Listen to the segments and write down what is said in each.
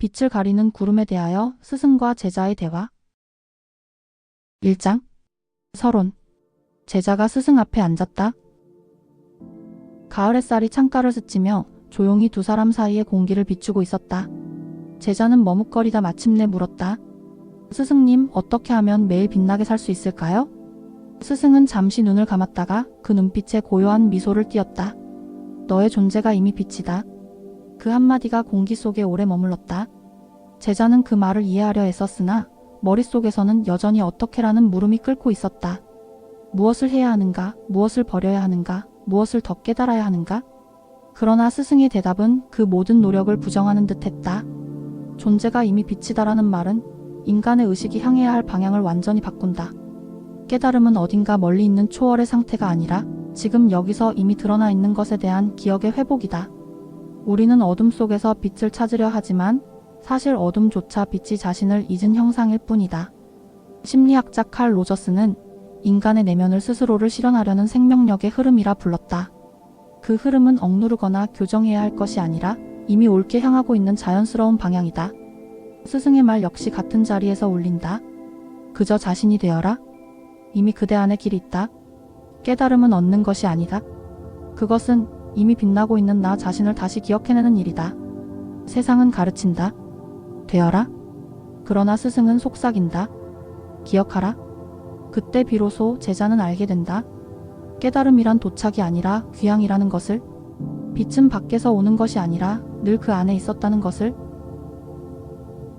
빛을 가리는 구름에 대하여 스승과 제자의 대화. 1장. 서론. 제자가 스승 앞에 앉았다. 가을 햇살이 창가를 스치며 조용히 두 사람 사이의 공기를 비추고 있었다. 제자는 머뭇거리다 마침내 물었다. 스승님, 어떻게 하면 매일 빛나게 살 수 있을까요? 스승은 잠시 눈을 감았다가 그 눈빛에 고요한 미소를 띄었다. 너의 존재가 이미 빛이다. 그 한마디가 공기 속에 오래 머물렀다. 제자는 그 말을 이해하려 애썼으나 머릿속에서는 여전히 어떻게라는 물음이 끓고 있었다. 무엇을 해야 하는가? 무엇을 버려야 하는가? 무엇을 더 깨달아야 하는가? 그러나 스승의 대답은 그 모든 노력을 부정하는 듯했다. 존재가 이미 빛이다라는 말은 인간의 의식이 향해야 할 방향을 완전히 바꾼다. 깨달음은 어딘가 멀리 있는 초월의 상태가 아니라 지금 여기서 이미 드러나 있는 것에 대한 기억의 회복이다. 우리는 어둠 속에서 빛을 찾으려 하지만 사실 어둠조차 빛이 자신을 잊은 형상일 뿐이다. 심리학자 칼 로저스는 인간의 내면을 스스로를 실현하려는 생명력의 흐름이라 불렀다. 그 흐름은 억누르거나 교정해야 할 것이 아니라 이미 옳게 향하고 있는 자연스러운 방향이다. 스승의 말 역시 같은 자리에서 울린다. 그저 자신이 되어라. 이미 그대 안에 길이 있다. 깨달음은 얻는 것이 아니다. 그것은 이미 빛나고 있는 나 자신을 다시 기억해내는 일이다. 세상은 가르친다. 되어라. 그러나 스승은 속삭인다. 기억하라. 그때 비로소 제자는 알게 된다. 깨달음이란 도착이 아니라 귀향이라는 것을, 빛은 밖에서 오는 것이 아니라 늘 그 안에 있었다는 것을.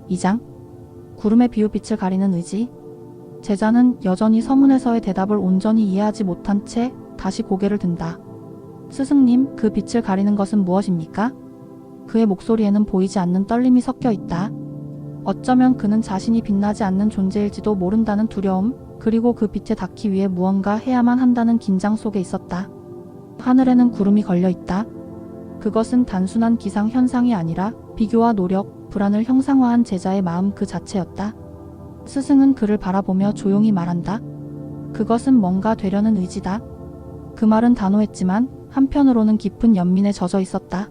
2장. 구름의 비유빛을 가리는 의지. 제자는 여전히 서문에서의 대답을 온전히 이해하지 못한 채 다시 고개를 든다. 스승님, 그 빛을 가리는 것은 무엇입니까? 그의 목소리에는 보이지 않는 떨림이 섞여 있다. 어쩌면 그는 자신이 빛나지 않는 존재일지도 모른다는 두려움, 그리고 그 빛에 닿기 위해 무언가 해야만 한다는 긴장 속에 있었다. 하늘에는 구름이 걸려 있다. 그것은 단순한 기상현상이 아니라 비교와 노력, 불안을 형상화한 제자의 마음 그 자체였다. 스승은 그를 바라보며 조용히 말한다. 그것은 뭔가 되려는 의지다. 그 말은 단호했지만 한편으로는 깊은 연민에 젖어 있었다.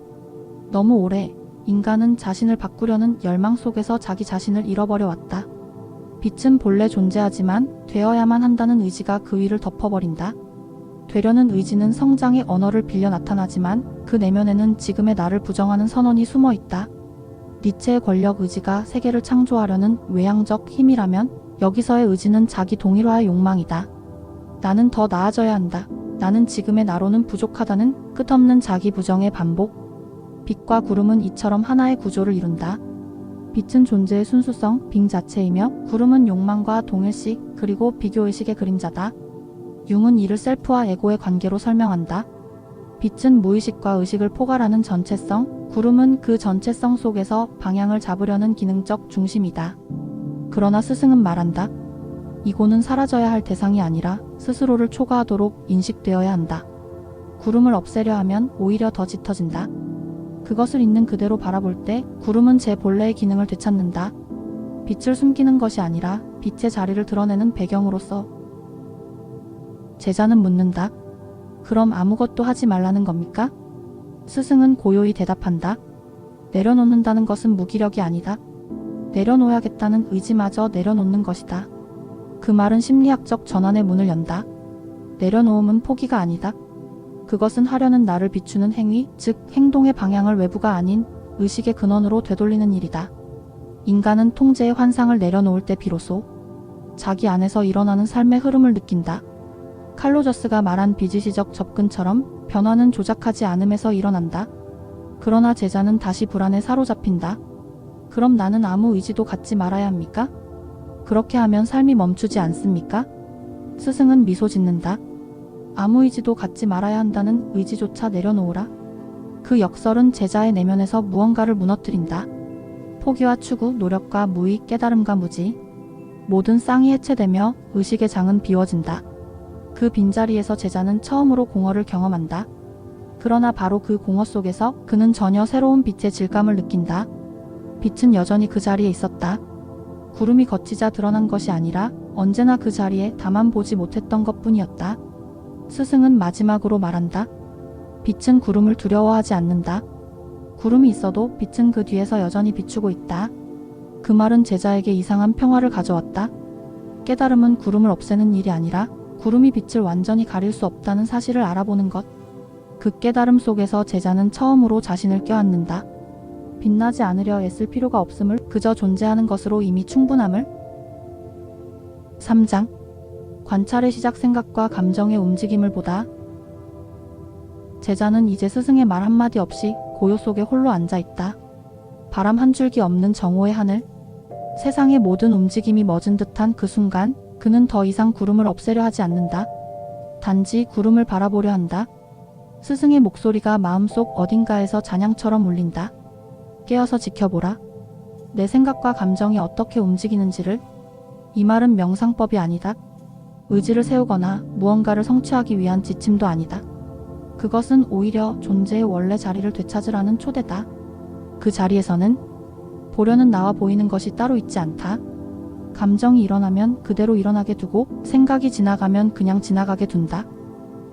너무 오래 인간은 자신을 바꾸려는 열망 속에서 자기 자신을 잃어버려 왔다. 빛은 본래 존재하지만 되어야만 한다는 의지가 그 위를 덮어버린다. 되려는 의지는 성장의 언어를 빌려 나타나지만 그 내면에는 지금의 나를 부정하는 선언이 숨어 있다. 니체의 권력 의지가 세계를 창조하려는 외향적 힘이라면 여기서의 의지는 자기 동일화의 욕망이다. 나는 더 나아져야 한다. 나는 지금의 나로는 부족하다는 끝없는 자기 부정의 반복. 빛과 구름은 이처럼 하나의 구조를 이룬다. 빛은 존재의 순수성, 빙 자체이며 구름은 욕망과 동일식 그리고 비교의식의 그림자다. 융은 이를 셀프와 에고의 관계로 설명한다. 빛은 무의식과 의식을 포괄하는 전체성, 구름은 그 전체성 속에서 방향을 잡으려는 기능적 중심이다. 그러나 스승은 말한다. 이고는 사라져야 할 대상이 아니라 스스로를 초과하도록 인식되어야 한다. 구름을 없애려 하면 오히려 더 짙어진다. 그것을 있는 그대로 바라볼 때 구름은 제 본래의 기능을 되찾는다. 빛을 숨기는 것이 아니라 빛의 자리를 드러내는 배경으로서. 제자는 묻는다. 그럼 아무것도 하지 말라는 겁니까? 스승은 고요히 대답한다. 내려놓는다는 것은 무기력이 아니다. 내려놓아야겠다는 의지마저 내려놓는 것이다. 그 말은 심리학적 전환의 문을 연다. 내려놓음은 포기가 아니다. 그것은 하려는 나를 비추는 행위, 즉 행동의 방향을 외부가 아닌 의식의 근원으로 되돌리는 일이다. 인간은 통제의 환상을 내려놓을 때 비로소 자기 안에서 일어나는 삶의 흐름을 느낀다. 칼로저스가 말한 비지시적 접근처럼 변화는 조작하지 않음에서 일어난다. 그러나 제자는 다시 불안에 사로잡힌다. 그럼 나는 아무 의지도 갖지 말아야 합니까? 그렇게 하면 삶이 멈추지 않습니까? 스승은 미소 짓는다. 아무 의지도 갖지 말아야 한다는 의지조차 내려놓으라. 그 역설은 제자의 내면에서 무언가를 무너뜨린다. 포기와 추구, 노력과 무의, 깨달음과 무지. 모든 쌍이 해체되며 의식의 장은 비워진다. 그 빈자리에서 제자는 처음으로 공허를 경험한다. 그러나 바로 그 공허 속에서 그는 전혀 새로운 빛의 질감을 느낀다. 빛은 여전히 그 자리에 있었다. 구름이 걷히자 드러난 것이 아니라 언제나 그 자리에 다만 보지 못했던 것뿐이었다. 스승은 마지막으로 말한다. 빛은 구름을 두려워하지 않는다. 구름이 있어도 빛은 그 뒤에서 여전히 비추고 있다. 그 말은 제자에게 이상한 평화를 가져왔다. 깨달음은 구름을 없애는 일이 아니라 구름이 빛을 완전히 가릴 수 없다는 사실을 알아보는 것. 그 깨달음 속에서 제자는 처음으로 자신을 껴안는다. 빛나지 않으려 애쓸 필요가 없음을, 그저 존재하는 것으로 이미 충분함을. 3장. 관찰의 시작. 생각과 감정의 움직임을 보다. 제자는 이제 스승의 말 한마디 없이 고요 속에 홀로 앉아있다. 바람 한 줄기 없는 정오의 하늘. 세상의 모든 움직임이 멎은 듯한 그 순간 그는 더 이상 구름을 없애려 하지 않는다. 단지 구름을 바라보려 한다. 스승의 목소리가 마음속 어딘가에서 잔향처럼 울린다. 깨어서 지켜보라. 내 생각과 감정이 어떻게 움직이는지를. 이 말은 명상법이 아니다. 의지를 세우거나 무언가를 성취하기 위한 지침도 아니다. 그것은 오히려 존재의 원래 자리를 되찾으라는 초대다. 그 자리에서는 보려는 나와 보이는 것이 따로 있지 않다. 감정이 일어나면 그대로 일어나게 두고 생각이 지나가면 그냥 지나가게 둔다.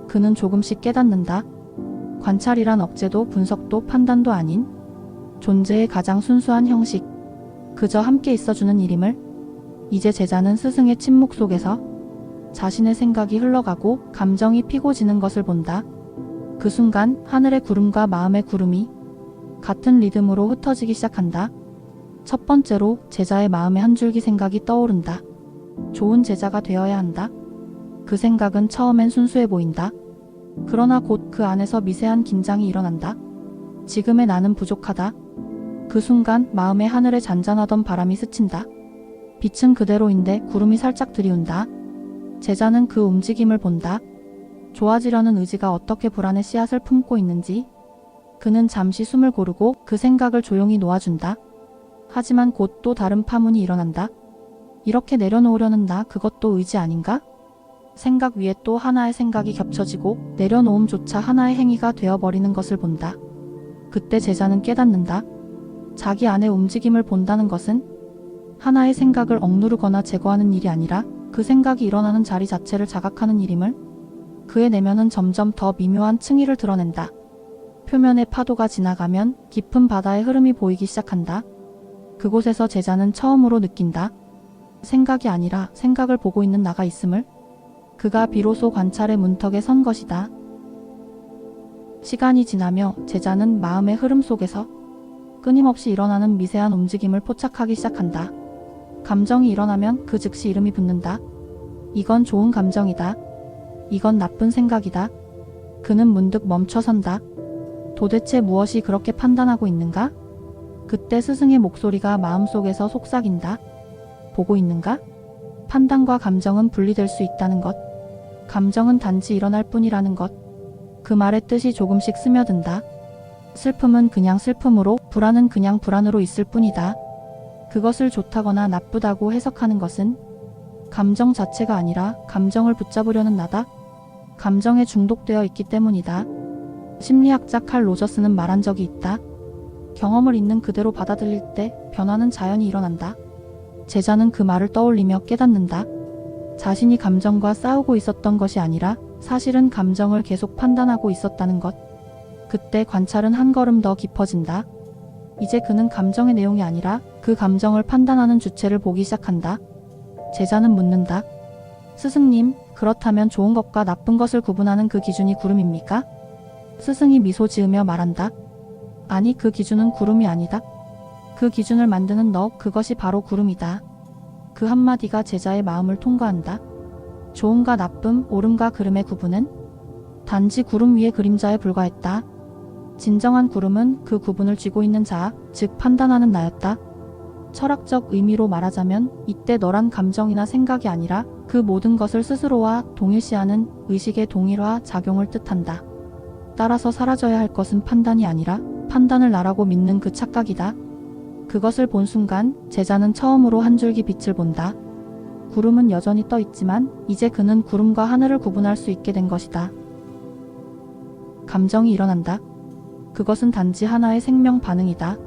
그는 조금씩 깨닫는다. 관찰이란 억제도 분석도 판단도 아닌 존재의 가장 순수한 형식. 그저 함께 있어주는 일임을. 이제 제자는 스승의 침묵 속에서 자신의 생각이 흘러가고 감정이 피고 지는 것을 본다. 그 순간 하늘의 구름과 마음의 구름이 같은 리듬으로 흩어지기 시작한다. 첫 번째로 제자의 마음에 한 줄기 생각이 떠오른다. 좋은 제자가 되어야 한다. 그 생각은 처음엔 순수해 보인다. 그러나 곧 그 안에서 미세한 긴장이 일어난다. 지금의 나는 부족하다. 그 순간 마음의 하늘에 잔잔하던 바람이 스친다. 빛은 그대로인데 구름이 살짝 들이운다. 제자는 그 움직임을 본다. 좋아지려는 의지가 어떻게 불안의 씨앗을 품고 있는지. 그는 잠시 숨을 고르고 그 생각을 조용히 놓아준다. 하지만 곧 또 다른 파문이 일어난다. 이렇게 내려놓으려는 나, 그것도 의지 아닌가? 생각 위에 또 하나의 생각이 겹쳐지고 내려놓음조차 하나의 행위가 되어버리는 것을 본다. 그때 제자는 깨닫는다. 자기 안의 움직임을 본다는 것은 하나의 생각을 억누르거나 제거하는 일이 아니라 그 생각이 일어나는 자리 자체를 자각하는 일임을. 그의 내면은 점점 더 미묘한 층위를 드러낸다. 표면의 파도가 지나가면 깊은 바다의 흐름이 보이기 시작한다. 그곳에서 제자는 처음으로 느낀다. 생각이 아니라 생각을 보고 있는 나가 있음을. 그가 비로소 관찰의 문턱에 선 것이다. 시간이 지나며 제자는 마음의 흐름 속에서 끊임없이 일어나는 미세한 움직임을 포착하기 시작한다. 감정이 일어나면 그 즉시 이름이 붙는다. 이건 좋은 감정이다. 이건 나쁜 생각이다. 그는 문득 멈춰선다. 도대체 무엇이 그렇게 판단하고 있는가? 그때 스승의 목소리가 마음속에서 속삭인다. 보고 있는가? 판단과 감정은 분리될 수 있다는 것. 감정은 단지 일어날 뿐이라는 것. 그 말의 뜻이 조금씩 스며든다. 슬픔은 그냥 슬픔으로, 불안은 그냥 불안으로 있을 뿐이다. 그것을 좋다거나 나쁘다고 해석하는 것은 감정 자체가 아니라 감정을 붙잡으려는 나다. 감정에 중독되어 있기 때문이다. 심리학자 칼 로저스는 말한 적이 있다. 경험을 있는 그대로 받아들일 때 변화는 자연히 일어난다. 제자는 그 말을 떠올리며 깨닫는다. 자신이 감정과 싸우고 있었던 것이 아니라 사실은 감정을 계속 판단하고 있었다는 것. 그때 관찰은 한 걸음 더 깊어진다. 이제 그는 감정의 내용이 아니라 그 감정을 판단하는 주체를 보기 시작한다. 제자는 묻는다. 스승님, 그렇다면 좋은 것과 나쁜 것을 구분하는 그 기준이 구름입니까? 스승이 미소 지으며 말한다. 아니, 그 기준은 구름이 아니다. 그 기준을 만드는 너, 그것이 바로 구름이다. 그 한마디가 제자의 마음을 통과한다. 좋음과 나쁨, 옳음과 그름의 구분은 단지 구름 위의 그림자에 불과했다. 진정한 구름은 그 구분을 쥐고 있는 자, 즉 판단하는 나였다. 철학적 의미로 말하자면 이때 너란 감정이나 생각이 아니라 그 모든 것을 스스로와 동일시하는 의식의 동일화 작용을 뜻한다. 따라서 사라져야 할 것은 판단이 아니라 판단을 나라고 믿는 그 착각이다. 그것을 본 순간 제자는 처음으로 한 줄기 빛을 본다. 구름은 여전히 떠 있지만 이제 그는 구름과 하늘을 구분할 수 있게 된 것이다. 감정이 일어난다. 그것은 단지 하나의 생명 반응이다.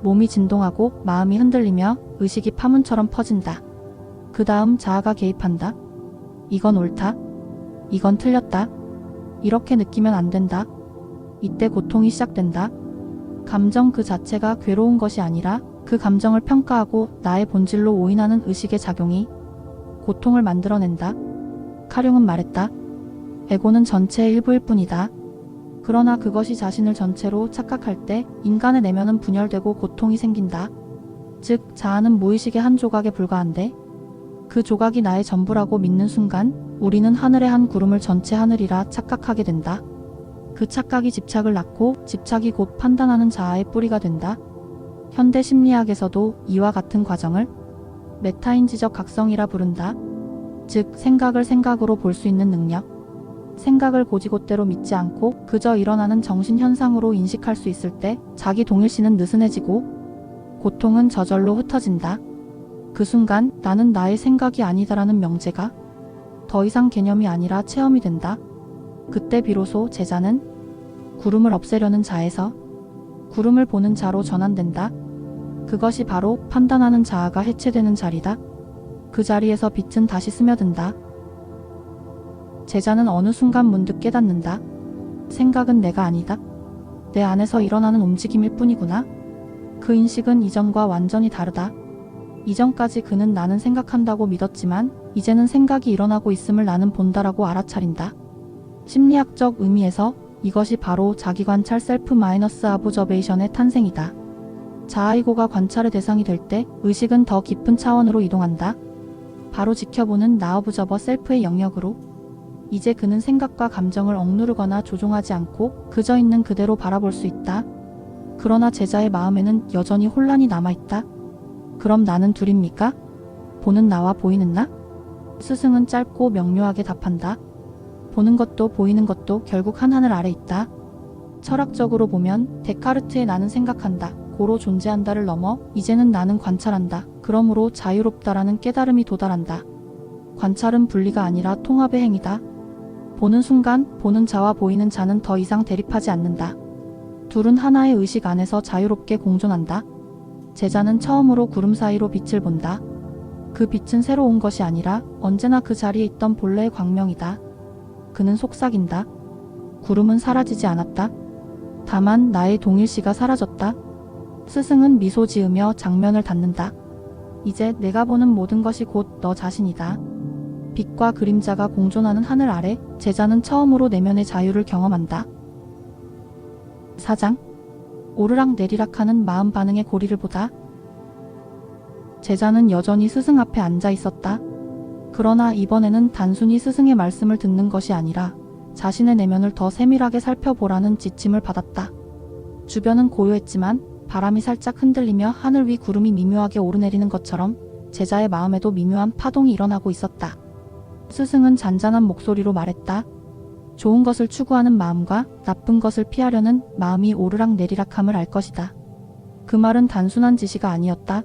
몸이 진동하고 마음이 흔들리며 의식이 파문처럼 퍼진다. 그 다음 자아가 개입한다. 이건 옳다. 이건 틀렸다. 이렇게 느끼면 안 된다. 이때 고통이 시작된다. 감정 그 자체가 괴로운 것이 아니라 그 감정을 평가하고 나의 본질로 오인하는 의식의 작용이 고통을 만들어낸다. 카룡은 말했다. 에고는 전체의 일부일 뿐이다. 그러나 그것이 자신을 전체로 착각할 때 인간의 내면은 분열되고 고통이 생긴다. 즉 자아는 무의식의 한 조각에 불과한데 그 조각이 나의 전부라고 믿는 순간 우리는 하늘의 한 구름을 전체 하늘이라 착각하게 된다. 그 착각이 집착을 낳고 집착이 곧 판단하는 자아의 뿌리가 된다. 현대 심리학에서도 이와 같은 과정을 메타인지적 각성이라 부른다. 즉 생각을 생각으로 볼 수 있는 능력. 생각을 고지곳대로 믿지 않고 그저 일어나는 정신현상으로 인식할 수 있을 때 자기 동일시는 느슨해지고 고통은 저절로 흩어진다. 그 순간 나는 나의 생각이 아니다라는 명제가 더 이상 개념이 아니라 체험이 된다. 그때 비로소 제자는 구름을 없애려는 자에서 구름을 보는 자로 전환된다. 그것이 바로 판단하는 자아가 해체되는 자리다. 그 자리에서 빛은 다시 스며든다. 제자는 어느 순간 문득 깨닫는다. 생각은 내가 아니다. 내 안에서 일어나는 움직임일 뿐이구나. 그 인식은 이전과 완전히 다르다. 이전까지 그는 나는 생각한다고 믿었지만 이제는 생각이 일어나고 있음을 나는 본다라고 알아차린다. 심리학적 의미에서 이것이 바로 자기관찰 셀프-아브저베이션의 탄생이다. 자아이고가 관찰의 대상이 될 때 의식은 더 깊은 차원으로 이동한다. 바로 지켜보는 나어브저버 셀프의 영역으로. 이제 그는 생각과 감정을 억누르거나 조종하지 않고 그저 있는 그대로 바라볼 수 있다. 그러나 제자의 마음에는 여전히 혼란이 남아있다. 그럼 나는 둘입니까? 보는 나와 보이는 나? 스승은 짧고 명료하게 답한다. 보는 것도 보이는 것도 결국 한 하늘 아래 있다. 철학적으로 보면 데카르트의 나는 생각한다, 고로 존재한다를 넘어 이제는 나는 관찰한다, 그러므로 자유롭다라는 깨달음이 도달한다. 관찰은 분리가 아니라 통합의 행위다. 보는 순간 보는 자와 보이는 자는 더 이상 대립하지 않는다. 둘은 하나의 의식 안에서 자유롭게 공존한다. 제자는 처음으로 구름 사이로 빛을 본다. 그 빛은 새로운 것이 아니라 언제나 그 자리에 있던 본래의 광명이다. 그는 속삭인다. 구름은 사라지지 않았다. 다만 나의 동일시가 사라졌다. 스승은 미소 지으며 장면을 닫는다. 이제 내가 보는 모든 것이 곧 너 자신이다. 빛과 그림자가 공존하는 하늘 아래 제자는 처음으로 내면의 자유를 경험한다. 4장. 오르락 내리락하는 마음 반응의 고리를 보다. 제자는 여전히 스승 앞에 앉아 있었다. 그러나 이번에는 단순히 스승의 말씀을 듣는 것이 아니라 자신의 내면을 더 세밀하게 살펴보라는 지침을 받았다. 주변은 고요했지만 바람이 살짝 흔들리며 하늘 위 구름이 미묘하게 오르내리는 것처럼 제자의 마음에도 미묘한 파동이 일어나고 있었다. 스승은 잔잔한 목소리로 말했다. 좋은 것을 추구하는 마음과 나쁜 것을 피하려는 마음이 오르락 내리락함을 알 것이다. 그 말은 단순한 지시가 아니었다.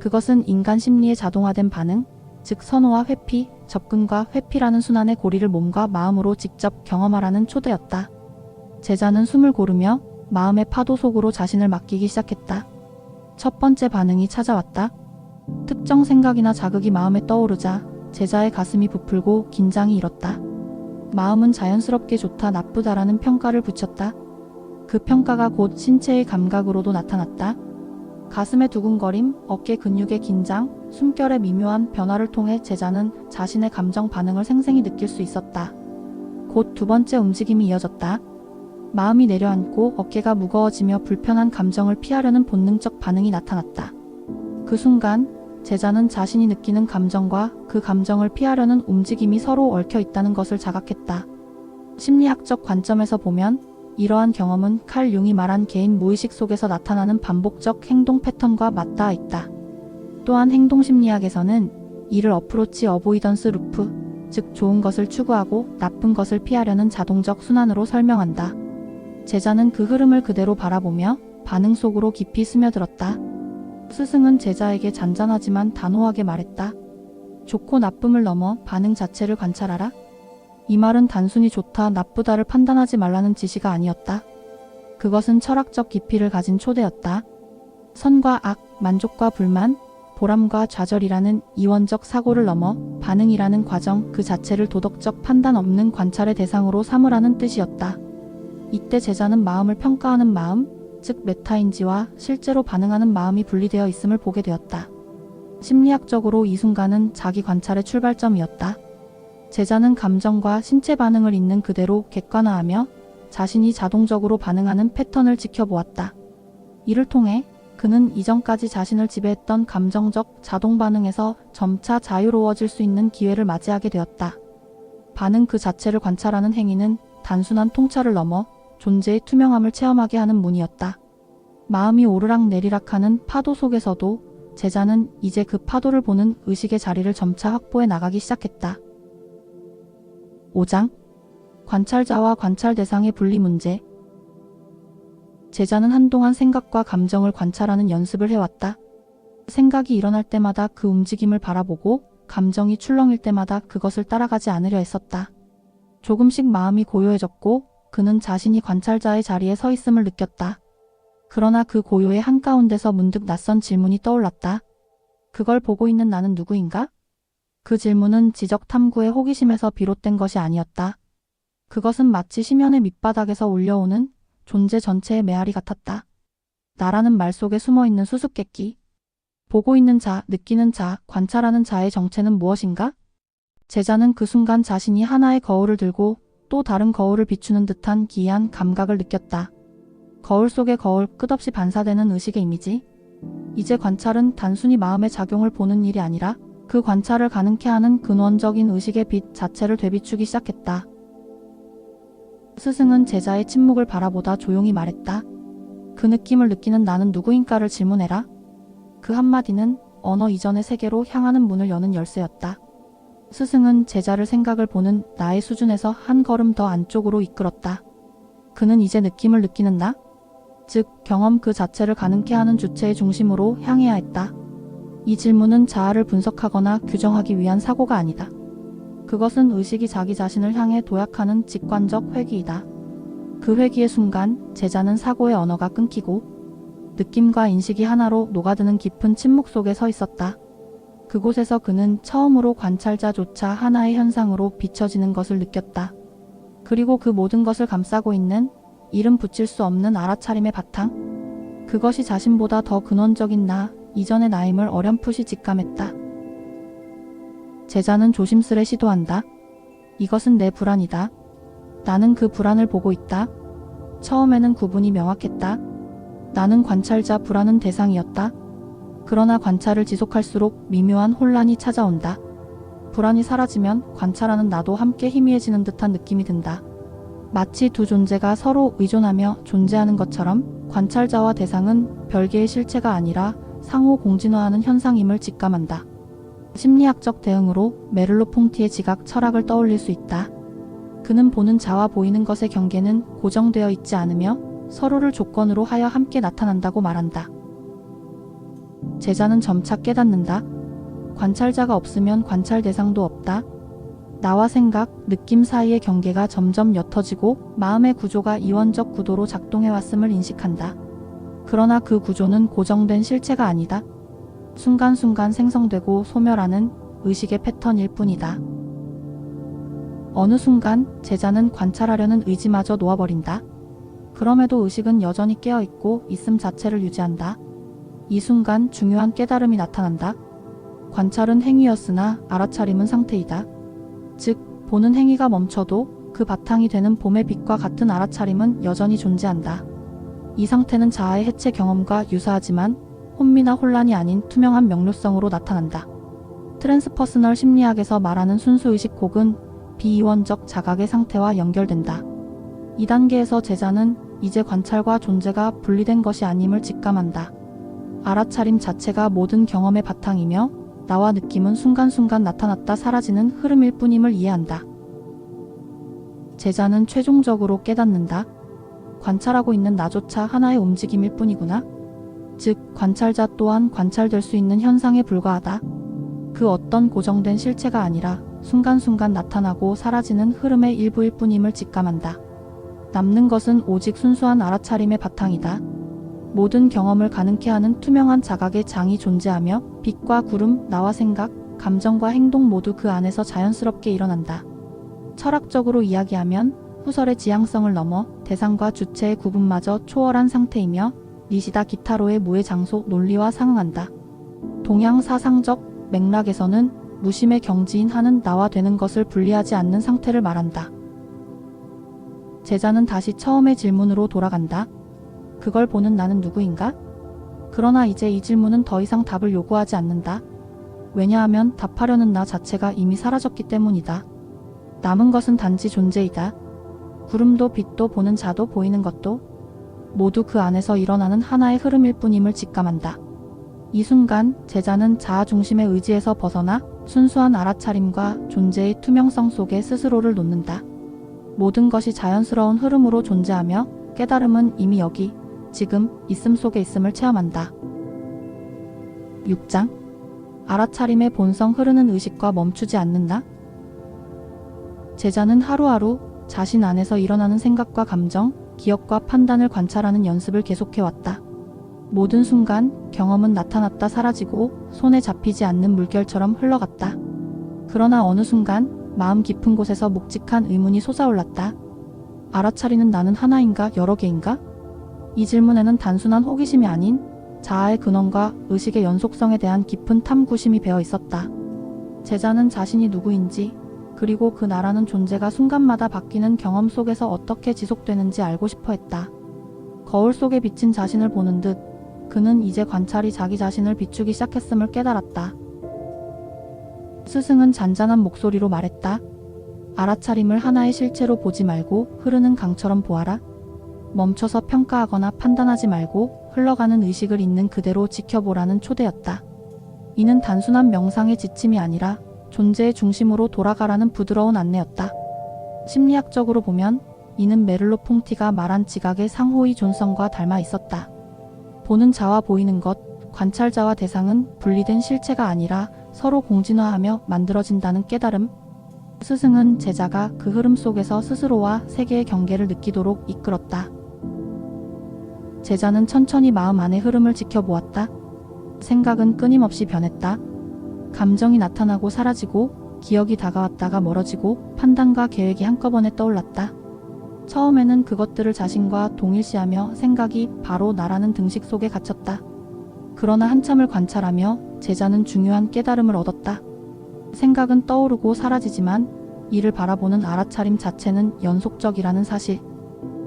그것은 인간 심리의 자동화된 반응, 즉 선호와 회피, 접근과 회피라는 순환의 고리를 몸과 마음으로 직접 경험하라는 초대였다. 제자는 숨을 고르며 마음의 파도 속으로 자신을 맡기기 시작했다. 첫 번째 반응이 찾아왔다. 특정 생각이나 자극이 마음에 떠오르자 제자의 가슴이 부풀고 긴장이 일었다. 마음은 자연스럽게 좋다 나쁘다라는 평가를 붙였다. 그 평가가 곧 신체의 감각으로도 나타났다. 가슴의 두근거림, 어깨 근육의 긴장, 숨결의 미묘한 변화를 통해 제자는 자신의 감정 반응을 생생히 느낄 수 있었다. 곧 두 번째 움직임이 이어졌다. 마음이 내려앉고 어깨가 무거워지며 불편한 감정을 피하려는 본능적 반응이 나타났다. 그 순간 제자는 자신이 느끼는 감정과 그 감정을 피하려는 움직임이 서로 얽혀 있다는 것을 자각했다. 심리학적 관점에서 보면 이러한 경험은 칼 융이 말한 개인 무의식 속에서 나타나는 반복적 행동 패턴과 맞닿아 있다. 또한 행동심리학에서는 이를 어프로치 어보이던스 루프, 즉 좋은 것을 추구하고 나쁜 것을 피하려는 자동적 순환으로 설명한다. 제자는 그 흐름을 그대로 바라보며 반응 속으로 깊이 스며들었다. 스승은 제자에게 잔잔하지만 단호하게 말했다. 좋고 나쁨을 넘어 반응 자체를 관찰하라. 이 말은 단순히 좋다, 나쁘다를 판단하지 말라는 지시가 아니었다. 그것은 철학적 깊이를 가진 초대였다. 선과 악, 만족과 불만, 보람과 좌절이라는 이원적 사고를 넘어 반응이라는 과정 그 자체를 도덕적 판단 없는 관찰의 대상으로 삼으라는 뜻이었다. 이때 제자는 마음을 평가하는 마음, 즉 메타인지와 실제로 반응하는 마음이 분리되어 있음을 보게 되었다. 심리학적으로 이 순간은 자기 관찰의 출발점이었다. 제자는 감정과 신체 반응을 있는 그대로 객관화하며 자신이 자동적으로 반응하는 패턴을 지켜보았다. 이를 통해 그는 이전까지 자신을 지배했던 감정적 자동 반응에서 점차 자유로워질 수 있는 기회를 맞이하게 되었다. 반응 그 자체를 관찰하는 행위는 단순한 통찰을 넘어 존재의 투명함을 체험하게 하는 문이었다. 마음이 오르락 내리락하는 파도 속에서도 제자는 이제 그 파도를 보는 의식의 자리를 점차 확보해 나가기 시작했다. 5장 관찰자와 관찰 대상의 분리 문제. 제자는 한동안 생각과 감정을 관찰하는 연습을 해왔다. 생각이 일어날 때마다 그 움직임을 바라보고 감정이 출렁일 때마다 그것을 따라가지 않으려 했었다. 조금씩 마음이 고요해졌고 그는 자신이 관찰자의 자리에 서 있음을 느꼈다. 그러나 그 고요의 한가운데서 문득 낯선 질문이 떠올랐다. 그걸 보고 있는 나는 누구인가? 그 질문은 지적 탐구의 호기심에서 비롯된 것이 아니었다. 그것은 마치 심연의 밑바닥에서 울려오는 존재 전체의 메아리 같았다. 나라는 말 속에 숨어있는 수수께끼. 보고 있는 자, 느끼는 자, 관찰하는 자의 정체는 무엇인가? 제자는 그 순간 자신이 하나의 거울을 들고 또 다른 거울을 비추는 듯한 기이한 감각을 느꼈다. 거울 속의 거울, 끝없이 반사되는 의식의 이미지. 이제 관찰은 단순히 마음의 작용을 보는 일이 아니라 그 관찰을 가능케 하는 근원적인 의식의 빛 자체를 되비추기 시작했다. 스승은 제자의 침묵을 바라보다 조용히 말했다. 그 느낌을 느끼는 나는 누구인가를 질문해라. 그 한마디는 언어 이전의 세계로 향하는 문을 여는 열쇠였다. 스승은 제자를 생각을 보는 나의 수준에서 한 걸음 더 안쪽으로 이끌었다. 그는 이제 느낌을 느끼는 나? 즉 경험 그 자체를 가능케 하는 주체의 중심으로 향해야 했다. 이 질문은 자아를 분석하거나 규정하기 위한 사고가 아니다. 그것은 의식이 자기 자신을 향해 도약하는 직관적 회귀이다. 그 회귀의 순간 제자는 사고의 언어가 끊기고 느낌과 인식이 하나로 녹아드는 깊은 침묵 속에 서 있었다. 그곳에서 그는 처음으로 관찰자조차 하나의 현상으로 비춰지는 것을 느꼈다. 그리고 그 모든 것을 감싸고 있는 이름 붙일 수 없는 알아차림의 바탕? 그것이 자신보다 더 근원적인 나, 이전의 나임을 어렴풋이 직감했다. 제자는 조심스레 시도한다. 이것은 내 불안이다. 나는 그 불안을 보고 있다. 처음에는 구분이 명확했다. 나는 관찰자, 불안은 대상이었다. 그러나 관찰을 지속할수록 미묘한 혼란이 찾아온다. 불안이 사라지면 관찰하는 나도 함께 희미해지는 듯한 느낌이 든다. 마치 두 존재가 서로 의존하며 존재하는 것처럼 관찰자와 대상은 별개의 실체가 아니라 상호 공진화하는 현상임을 직감한다. 심리학적 대응으로 메를로퐁티의 지각 철학을 떠올릴 수 있다. 그는 보는 자와 보이는 것의 경계는 고정되어 있지 않으며 서로를 조건으로 하여 함께 나타난다고 말한다. 제자는 점차 깨닫는다. 관찰자가 없으면 관찰 대상도 없다. 나와 생각, 느낌 사이의 경계가 점점 옅어지고 마음의 구조가 이원적 구도로 작동해왔음을 인식한다. 그러나 그 구조는 고정된 실체가 아니다. 순간순간 생성되고 소멸하는 의식의 패턴일 뿐이다. 어느 순간 제자는 관찰하려는 의지마저 놓아버린다. 그럼에도 의식은 여전히 깨어있고 있음 자체를 유지한다. 이 순간 중요한 깨달음이 나타난다. 관찰은 행위였으나 알아차림은 상태이다. 즉, 보는 행위가 멈춰도 그 바탕이 되는 봄의 빛과 같은 알아차림은 여전히 존재한다. 이 상태는 자아의 해체 경험과 유사하지만 혼미나 혼란이 아닌 투명한 명료성으로 나타난다. 트랜스퍼스널 심리학에서 말하는 순수의식 혹은 비이원적 자각의 상태와 연결된다. 이 단계에서 제자는 이제 관찰과 존재가 분리된 것이 아님을 직감한다. 알아차림 자체가 모든 경험의 바탕이며 나와 느낌은 순간순간 나타났다 사라지는 흐름일 뿐임을 이해한다. 제자는 최종적으로 깨닫는다. 관찰하고 있는 나조차 하나의 움직임일 뿐이구나. 즉, 관찰자 또한 관찰될 수 있는 현상에 불과하다. 그 어떤 고정된 실체가 아니라 순간순간 나타나고 사라지는 흐름의 일부일 뿐임을 직감한다. 남는 것은 오직 순수한 알아차림의 바탕이다. 모든 경험을 가능케 하는 투명한 자각의 장이 존재하며 빛과 구름, 나와 생각, 감정과 행동 모두 그 안에서 자연스럽게 일어난다. 철학적으로 이야기하면 후설의 지향성을 넘어 대상과 주체의 구분마저 초월한 상태이며 니시다 기타로의 무의 장소 논리와 상응한다. 동양 사상적 맥락에서는 무심의 경지인 하는 나와 되는 것을 분리하지 않는 상태를 말한다. 제자는 다시 처음의 질문으로 돌아간다. 그걸 보는 나는 누구인가? 그러나 이제 이 질문은 더 이상 답을 요구하지 않는다. 왜냐하면 답하려는 나 자체가 이미 사라졌기 때문이다. 남은 것은 단지 존재이다. 구름도 빛도 보는 자도 보이는 것도 모두 그 안에서 일어나는 하나의 흐름일 뿐임을 직감한다. 이 순간 제자는 자아 중심의 의지에서 벗어나 순수한 알아차림과 존재의 투명성 속에 스스로를 놓는다. 모든 것이 자연스러운 흐름으로 존재하며 깨달음은 이미 여기, 지금, 있음 속에 있음을 체험한다. 6장 알아차림의 본성 흐르는 의식과 멈추지 않는다. 제자는 하루하루 자신 안에서 일어나는 생각과 감정, 기억과 판단을 관찰하는 연습을 계속해왔다. 모든 순간 경험은 나타났다 사라지고 손에 잡히지 않는 물결처럼 흘러갔다. 그러나 어느 순간 마음 깊은 곳에서 묵직한 의문이 솟아올랐다. 알아차리는 나는 하나인가 여러 개인가? 이 질문에는 단순한 호기심이 아닌 자아의 근원과 의식의 연속성에 대한 깊은 탐구심이 배어 있었다. 제자는 자신이 누구인지 그리고 그 나라는 존재가 순간마다 바뀌는 경험 속에서 어떻게 지속되는지 알고 싶어 했다. 거울 속에 비친 자신을 보는 듯 그는 이제 관찰이 자기 자신을 비추기 시작했음을 깨달았다. 스승은 잔잔한 목소리로 말했다. 알아차림을 하나의 실체로 보지 말고 흐르는 강처럼 보아라. 멈춰서 평가하거나 판단하지 말고 흘러가는 의식을 있는 그대로 지켜보라는 초대였다. 이는 단순한 명상의 지침이 아니라 존재의 중심으로 돌아가라는 부드러운 안내였다. 심리학적으로 보면 이는 메를로 퐁티가 말한 지각의 상호의 존성과 닮아 있었다. 보는 자와 보이는 것, 관찰자와 대상은 분리된 실체가 아니라 서로 공진화하며 만들어진다는 깨달음. 스승은 제자가 그 흐름 속에서 스스로와 세계의 경계를 느끼도록 이끌었다. 제자는 천천히 마음 안의 흐름을 지켜보았다. 생각은 끊임없이 변했다. 감정이 나타나고 사라지고 기억이 다가왔다가 멀어지고 판단과 계획이 한꺼번에 떠올랐다. 처음에는 그것들을 자신과 동일시하며 생각이 바로 나라는 등식 속에 갇혔다. 그러나 한참을 관찰하며 제자는 중요한 깨달음을 얻었다. 생각은 떠오르고 사라지지만 이를 바라보는 알아차림 자체는 연속적이라는 사실.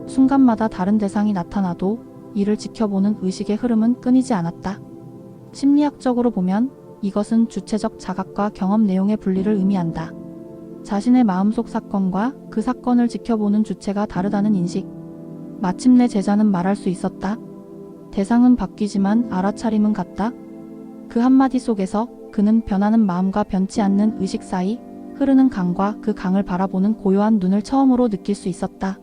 순간마다 다른 대상이 나타나도 이를 지켜보는 의식의 흐름은 끊이지 않았다. 심리학적으로 보면 이것은 주체적 자각과 경험 내용의 분리를 의미한다. 자신의 마음속 사건과 그 사건을 지켜보는 주체가 다르다는 인식. 마침내 제자는 말할 수 있었다. 대상은 바뀌지만 알아차림은 같다. 그 한마디 속에서 그는 변하는 마음과 변치 않는 의식 사이 흐르는 강과 그 강을 바라보는 고요한 눈을 처음으로 느낄 수 있었다.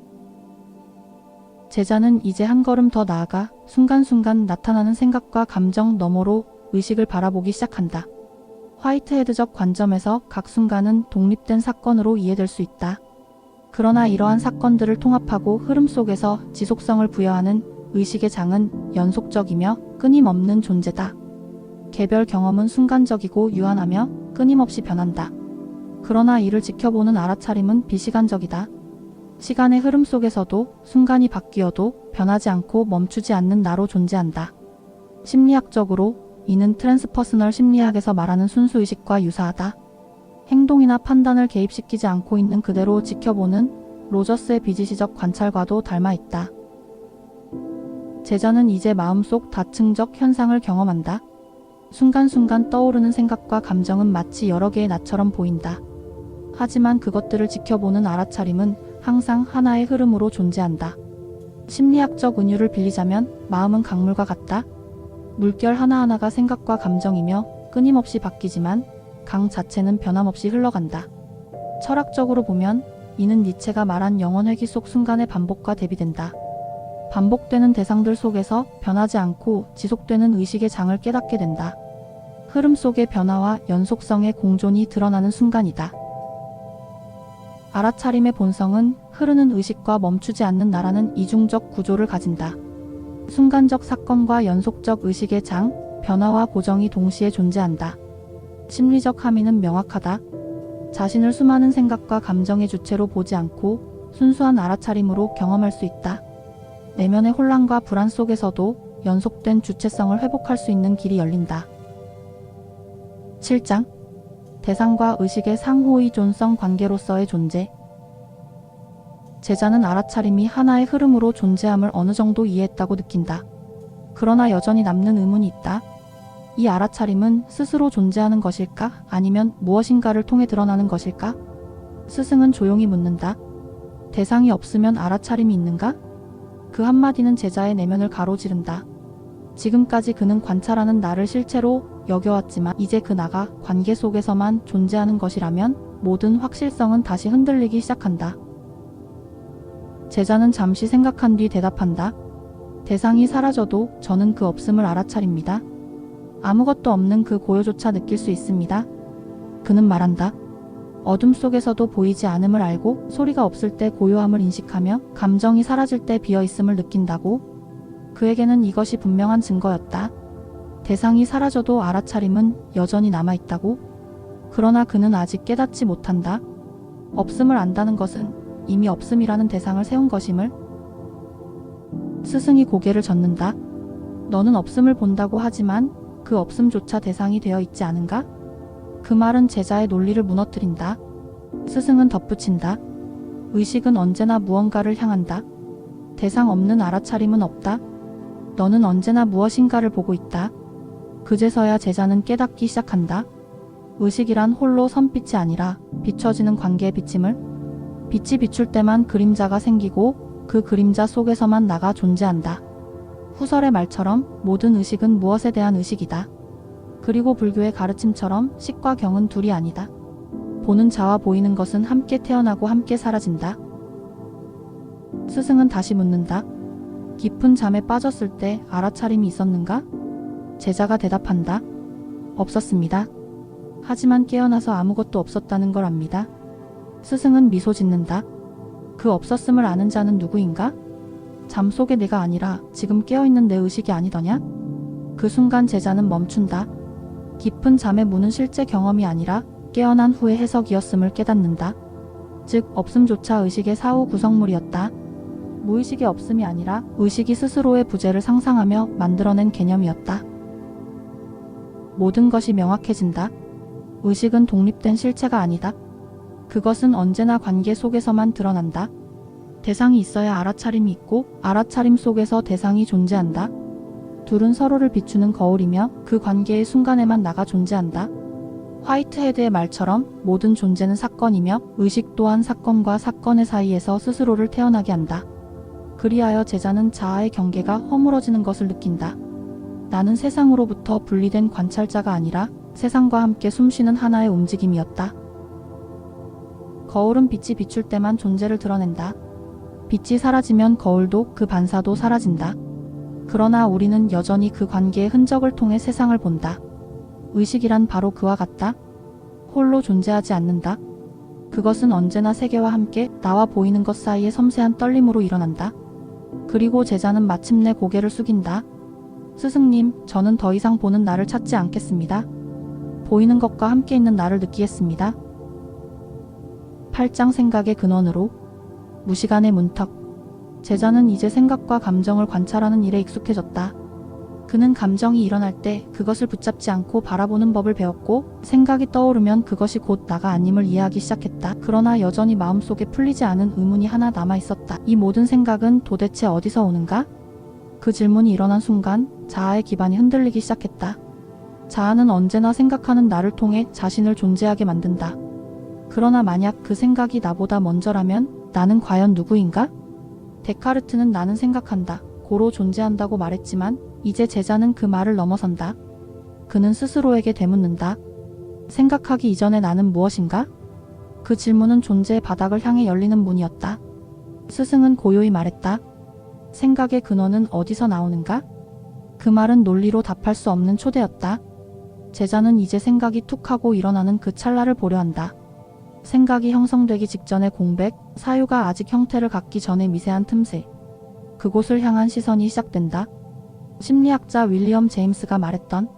제자는 이제 한 걸음 더 나아가 순간순간 나타나는 생각과 감정 너머로 의식을 바라보기 시작한다. 화이트헤드적 관점에서 각 순간은 독립된 사건으로 이해될 수 있다. 그러나 이러한 사건들을 통합하고 흐름 속에서 지속성을 부여하는 의식의 장은 연속적이며 끊임없는 존재다. 개별 경험은 순간적이고 유한하며 끊임없이 변한다. 그러나 이를 지켜보는 알아차림은 비시간적이다. 시간의 흐름 속에서도 순간이 바뀌어도 변하지 않고 멈추지 않는 나로 존재한다. 심리학적으로 이는 트랜스퍼스널 심리학에서 말하는 순수의식과 유사하다. 행동이나 판단을 개입시키지 않고 있는 그대로 지켜보는 로저스의 비지시적 관찰과도 닮아 있다. 제자는 이제 마음속 다층적 현상을 경험한다. 순간순간 떠오르는 생각과 감정은 마치 여러 개의 나처럼 보인다. 하지만 그것들을 지켜보는 알아차림은 항상 하나의 흐름으로 존재한다. 심리학적 은유를 빌리자면 마음은 강물과 같다. 물결 하나하나가 생각과 감정이며 끊임없이 바뀌지만 강 자체는 변함없이 흘러간다. 철학적으로 보면 이는 니체가 말한 영원 회귀 속 순간의 반복과 대비된다. 반복되는 대상들 속에서 변하지 않고 지속되는 의식의 장을 깨닫게 된다. 흐름 속의 변화와 연속성의 공존이 드러나는 순간이다. 알아차림의 본성은 흐르는 의식과 멈추지 않는 나라는 이중적 구조를 가진다. 순간적 사건과 연속적 의식의 장, 변화와 고정이 동시에 존재한다. 심리적 함의는 명확하다. 자신을 수많은 생각과 감정의 주체로 보지 않고 순수한 알아차림으로 경험할 수 있다. 내면의 혼란과 불안 속에서도 연속된 주체성을 회복할 수 있는 길이 열린다. 7장 대상과 의식의 상호의존성 관계로서의 존재. 제자는 알아차림이 하나의 흐름으로 존재함을 어느 정도 이해했다고 느낀다. 그러나 여전히 남는 의문이 있다. 이 알아차림은 스스로 존재하는 것일까? 아니면 무엇인가를 통해 드러나는 것일까? 스승은 조용히 묻는다. 대상이 없으면 알아차림이 있는가? 그 한마디는 제자의 내면을 가로지른다. 지금까지 그는 관찰하는 나를 실체로 여겨왔지만 이제 그 나가 관계 속에서만 존재하는 것이라면 모든 확실성은 다시 흔들리기 시작한다. 제자는 잠시 생각한 뒤 대답한다. 대상이 사라져도 저는 그 없음을 알아차립니다. 아무것도 없는 그 고요조차 느낄 수 있습니다. 그는 말한다. 어둠 속에서도 보이지 않음을 알고 소리가 없을 때 고요함을 인식하며 감정이 사라질 때 비어있음을 느낀다고. 그에게는 이것이 분명한 증거였다. 대상이 사라져도 알아차림은 여전히 남아있다고. 그러나 그는 아직 깨닫지 못한다. 없음을 안다는 것은 이미 없음이라는 대상을 세운 것임을. 스승이 고개를 젓는다. 너는 없음을 본다고 하지만 그 없음조차 대상이 되어 있지 않은가? 그 말은 제자의 논리를 무너뜨린다. 스승은 덧붙인다. 의식은 언제나 무언가를 향한다. 대상 없는 알아차림은 없다. 너는 언제나 무엇인가를 보고 있다. 그제서야 제자는 깨닫기 시작한다. 의식이란 홀로 선빛이 아니라 비춰지는 관계의 비침을. 빛이 비출 때만 그림자가 생기고 그 그림자 속에서만 나가 존재한다. 후설의 말처럼 모든 의식은 무엇에 대한 의식이다. 그리고 불교의 가르침처럼 식과 경은 둘이 아니다. 보는 자와 보이는 것은 함께 태어나고 함께 사라진다. 스승은 다시 묻는다. 깊은 잠에 빠졌을 때 알아차림이 있었는가? 제자가 대답한다. 없었습니다. 하지만 깨어나서 아무것도 없었다는 걸 압니다. 스승은 미소 짓는다. 그 없었음을 아는 자는 누구인가? 잠 속의 내가 아니라 지금 깨어있는 내 의식이 아니더냐? 그 순간 제자는 멈춘다. 깊은 잠의 무는 실제 경험이 아니라 깨어난 후의 해석이었음을 깨닫는다. 즉 없음조차 의식의 사후 구성물이었다. 무의식의 없음이 아니라 의식이 스스로의 부재를 상상하며 만들어낸 개념이었다. 모든 것이 명확해진다. 의식은 독립된 실체가 아니다. 그것은 언제나 관계 속에서만 드러난다. 대상이 있어야 알아차림이 있고 알아차림 속에서 대상이 존재한다. 둘은 서로를 비추는 거울이며 그 관계의 순간에만 나가 존재한다. 화이트헤드의 말처럼 모든 존재는 사건이며 의식 또한 사건과 사건의 사이에서 스스로를 태어나게 한다. 그리하여 제자는 자아의 경계가 허물어지는 것을 느낀다. 나는 세상으로부터 분리된 관찰자가 아니라 세상과 함께 숨쉬는 하나의 움직임이었다. 거울은 빛이 비출 때만 존재를 드러낸다. 빛이 사라지면 거울도 그 반사도 사라진다. 그러나 우리는 여전히 그 관계의 흔적을 통해 세상을 본다. 의식이란 바로 그와 같다. 홀로 존재하지 않는다. 그것은 언제나 세계와 함께 나와 보이는 것 사이의 섬세한 떨림으로 일어난다. 그리고 제자는 마침내 고개를 숙인다. 스승님, 저는 더 이상 보는 나를 찾지 않겠습니다. 보이는 것과 함께 있는 나를 느끼겠습니다. 8장 생각의 근원으로. 무시간의 문턱. 제자는 이제 생각과 감정을 관찰하는 일에 익숙해졌다. 그는 감정이 일어날 때 그것을 붙잡지 않고 바라보는 법을 배웠고 생각이 떠오르면 그것이 곧 나가 아님을 이해하기 시작했다. 그러나 여전히 마음속에 풀리지 않은 의문이 하나 남아있었다. 이 모든 생각은 도대체 어디서 오는가? 그 질문이 일어난 순간 자아의 기반이 흔들리기 시작했다. 자아는 언제나 생각하는 나를 통해 자신을 존재하게 만든다. 그러나 만약 그 생각이 나보다 먼저라면 나는 과연 누구인가? 데카르트는 나는 생각한다 고로 존재한다고 말했지만 이제 제자는 그 말을 넘어선다. 그는 스스로에게 되묻는다. 생각하기 이전에 나는 무엇인가? 그 질문은 존재의 바닥을 향해 열리는 문이었다. 스승은 고요히 말했다. 생각의 근원은 어디서 나오는가? 그 말은 논리로 답할 수 없는 초대였다. 제자는 이제 생각이 툭 하고 일어나는 그 찰나를 보려 한다. 생각이 형성되기 직전의 공백, 사유가 아직 형태를 갖기 전의 미세한 틈새. 그곳을 향한 시선이 시작된다. 심리학자 윌리엄 제임스가 말했던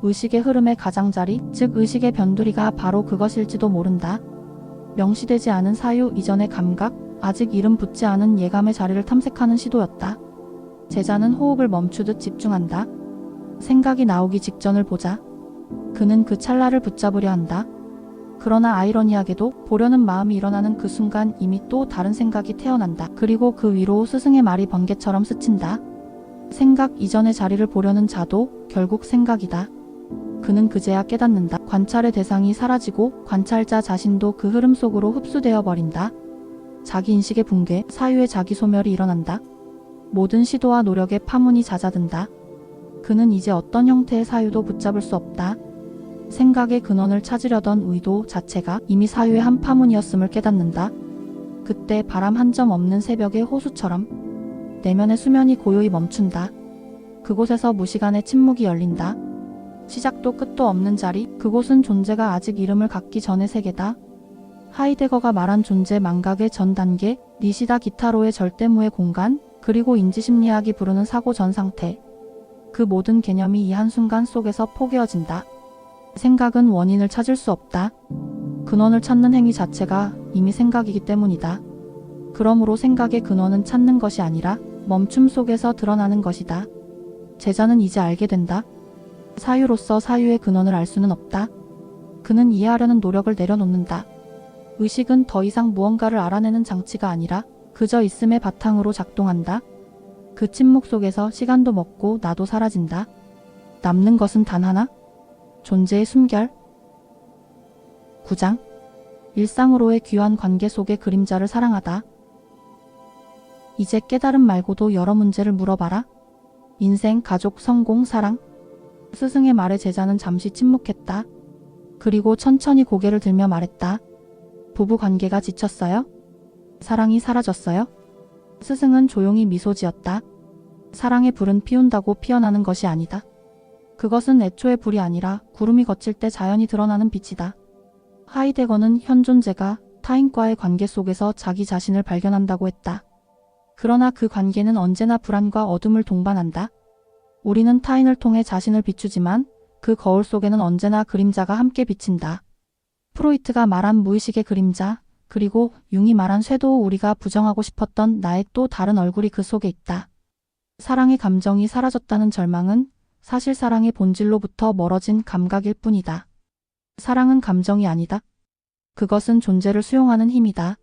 의식의 흐름의 가장자리, 즉 의식의 변두리가 바로 그것일지도 모른다. 명시되지 않은 사유 이전의 감각, 아직 이름 붙지 않은 예감의 자리를 탐색하는 시도였다. 제자는 호흡을 멈추듯 집중한다. 생각이 나오기 직전을 보자. 그는 그 찰나를 붙잡으려 한다. 그러나 아이러니하게도 보려는 마음이 일어나는 그 순간 이미 또 다른 생각이 태어난다. 그리고 그 위로 스승의 말이 번개처럼 스친다. 생각 이전의 자리를 보려는 자도 결국 생각이다. 그는 그제야 깨닫는다. 관찰의 대상이 사라지고 관찰자 자신도 그 흐름 속으로 흡수되어 버린다. 자기인식의 붕괴, 사유의 자기소멸이 일어난다. 모든 시도와 노력의 파문이 잦아든다. 그는 이제 어떤 형태의 사유도 붙잡을 수 없다. 생각의 근원을 찾으려던 의도 자체가 이미 사유의 한 파문이었음을 깨닫는다. 그때 바람 한 점 없는 새벽의 호수처럼 내면의 수면이 고요히 멈춘다. 그곳에서 무시간의 침묵이 열린다. 시작도 끝도 없는 자리, 그곳은 존재가 아직 이름을 갖기 전의 세계다. 하이데거가 말한 존재 망각의 전 단계, 니시다 기타로의 절대무의 공간, 그리고 인지심리학이 부르는 사고 전 상태. 그 모든 개념이 이 한순간 속에서 포개어진다. 생각은 원인을 찾을 수 없다. 근원을 찾는 행위 자체가 이미 생각이기 때문이다. 그러므로 생각의 근원은 찾는 것이 아니라 멈춤 속에서 드러나는 것이다. 제자는 이제 알게 된다. 사유로서 사유의 근원을 알 수는 없다. 그는 이해하려는 노력을 내려놓는다. 의식은 더 이상 무언가를 알아내는 장치가 아니라 그저 있음의 바탕으로 작동한다. 그 침묵 속에서 시간도 멎고 나도 사라진다. 남는 것은 단 하나? 존재의 숨결. 9장. 일상으로의 귀한 관계 속의 그림자를 사랑하다. 이제 깨달음 말고도 여러 문제를 물어봐라. 인생, 가족, 성공, 사랑. 스승의 말에 제자는 잠시 침묵했다. 그리고 천천히 고개를 들며 말했다. 부부 관계가 지쳤어요? 사랑이 사라졌어요? 스승은 조용히 미소 지었다. 사랑의 불은 피운다고 피어나는 것이 아니다. 그것은 애초의 불이 아니라 구름이 걷힐 때 자연히 드러나는 빛이다. 하이데거는 현 존재가 타인과의 관계 속에서 자기 자신을 발견한다고 했다. 그러나 그 관계는 언제나 불안과 어둠을 동반한다. 우리는 타인을 통해 자신을 비추지만 그 거울 속에는 언제나 그림자가 함께 비친다. 프로이트가 말한 무의식의 그림자, 그리고 융이 말한 쇄도, 우리가 부정하고 싶었던 나의 또 다른 얼굴이 그 속에 있다. 사랑의 감정이 사라졌다는 절망은 사실 사랑의 본질로부터 멀어진 감각일 뿐이다. 사랑은 감정이 아니다. 그것은 존재를 수용하는 힘이다.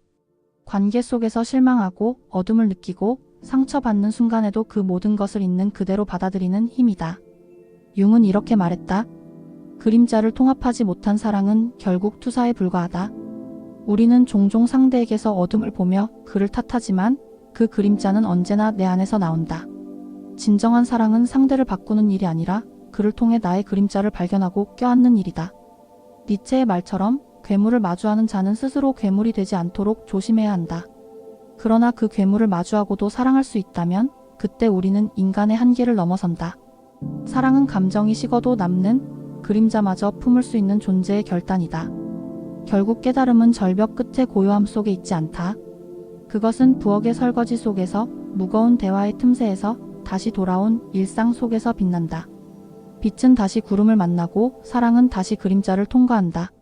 관계 속에서 실망하고 어둠을 느끼고 상처받는 순간에도 그 모든 것을 있는 그대로 받아들이는 힘이다. 융은 이렇게 말했다. 그림자를 통합하지 못한 사랑은 결국 투사에 불과하다. 우리는 종종 상대에게서 어둠을 보며 그를 탓하지만 그 그림자는 언제나 내 안에서 나온다. 진정한 사랑은 상대를 바꾸는 일이 아니라 그를 통해 나의 그림자를 발견하고 껴안는 일이다. 니체의 말처럼 괴물을 마주하는 자는 스스로 괴물이 되지 않도록 조심해야 한다. 그러나 그 괴물을 마주하고도 사랑할 수 있다면 그때 우리는 인간의 한계를 넘어선다. 사랑은 감정이 식어도 남는 그림자마저 품을 수 있는 존재의 결단이다. 결국 깨달음은 절벽 끝의 고요함 속에 있지 않다. 그것은 부엌의 설거지 속에서, 무거운 대화의 틈새에서, 다시 돌아온 일상 속에서 빛난다. 빛은 다시 구름을 만나고 사랑은 다시 그림자를 통과한다.